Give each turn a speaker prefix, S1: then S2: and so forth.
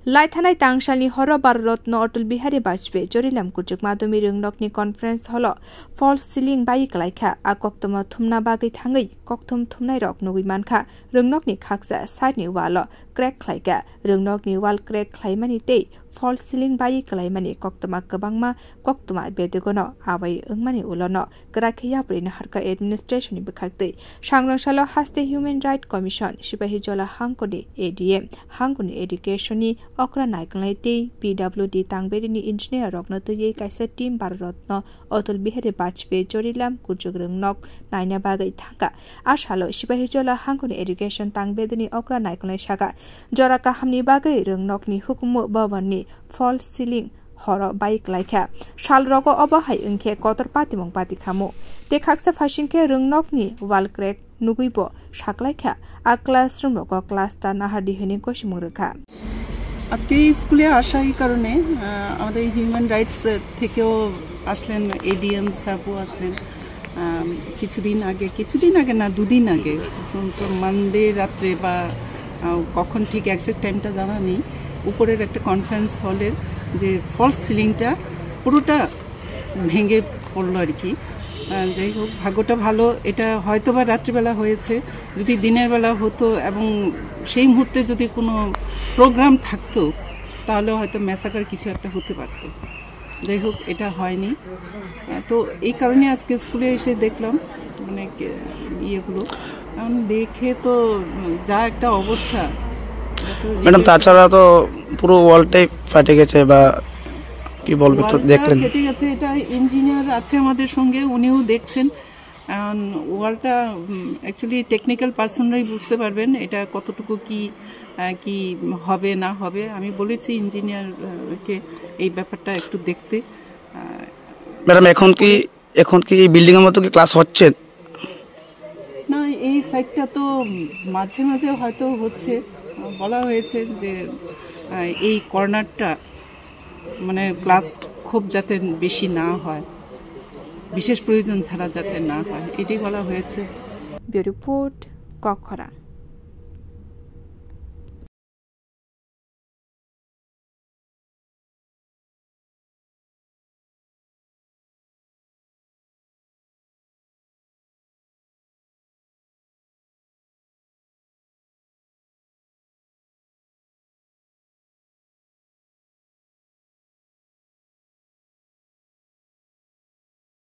S1: लाइथानाय तांसालनि हर भारत रत्न अटल बिहारी वाजपेयी जरिलाम कुचुक माधुमी रोंनकनि कन्फरेन्स हल falls ceiling by कलाइखा आ कक्तम थुमना बागै थाङै कक्तम थुमनाय रक नुगै मानखा रोंनकनि खाक्सा साइडनि वाल क्रेक खलाइका रोंनकनि वाल क्रेक खलाइमानि तै फल्स सिलिं बाई कलाइमानि कक्तमा गोबांमा कक्तमा बेदगन आबाय ओंमानि उलन गराखैया ब्रेन हारका एडमिनिस्ट्रेशननि बखाक्तै सांग्रांसाल हास्ते ह्युमेन राइट कमिशन सिपाही जला हांगकनि एडीएम हांगकनि एडुकेशननि अक्रा नायकलाय तै पीडब्ल्यूडी तांबेरिनि इन्जिनियर रकन तयै काइसा टीम भारत रत्न अटल बिहारी वाजपेयी जरिलाम कुचुक रोंनक नायना बागै थांगा आशालो सिपाही जला हांगकनि एडुकेशन तांबेदिनि अक्रा नायकलाय सागा जरा काहामनि बागै रोंनकनि हुकुम भवननि फल्स सिलिं हर बाइक लाइखा साल रगो अबहाय अंखे कतर पातिमं पाति खामु ते खाक्सा फासिंखे रोंनकनि वाल क्रेक नुगैबो साकलाइखा आ क्लासरूम रग क्लास ता नाहारदि हेनि कसिमुं रेखा
S2: আজকে স্কুলে আসা এই কারণে আমাদের হিউম্যান রাইটস থেকেও আসলেন এডিএম সাবু আসলেন কিছুদিন আগে না দুদিন আগে মানডে রাত্রে বা কখন ঠিক এক্সাক্ট টাইমটা জানা নেই উপরের একটা কনফারেন্স হলের যে ফলস সিলিংটা পুরোটা ভেঙে পড়লো আর কি যাই হোক ভাগ্যটা ভালো এটা হয়তো বা রাত্রিবেলা হয়েছে যদি দিনের বেলা হতো এবং সেই মুহূর্তে যদি কোনো প্রোগ্রাম থাকতো তাহলে হয়তো ম্যাসাকার কিছু একটা হতে পারতো যাই হোক এটা হয়নি তো এই কারণে আজকে স্কুলে এসে দেখলাম মানে ইয়েগুলো এখন দেখে তো যা একটা অবস্থা
S3: ম্যাডাম তাছাড়া তো পুরো ওয়ালটাই ফাটে গেছে বা কি বলবো তো দেখলেন
S2: ফেটে গেছে এটা ইঞ্জিনিয়ার আছে আমাদের সঙ্গে উনিও দেখছেন ওয়ালটা অ্যাকচুয়ালি টেকনিক্যাল পার্সনরাই বুঝতে পারবেন এটা কতটুকু কি হবে না হবে আমি বলেছি ইঞ্জিনিয়ারকে এই ব্যাপারটা একটু দেখতে
S3: ম্যাডাম এখন কি এই বিল্ডিং এর মতো কি ক্লাস হচ্ছে
S2: না এই সাইডটা তো মাঝে মাঝে হয়তো হচ্ছে বলা হয়েছে যে এই কর্নারটা মানে ক্লাস খুব যাতে বেশি না হয় বিশেষ প্রয়োজন ছাড়া যাতে না হয় এটাই বলা হয়েছে
S1: ব্যুরো রিপোর্ট কখরা।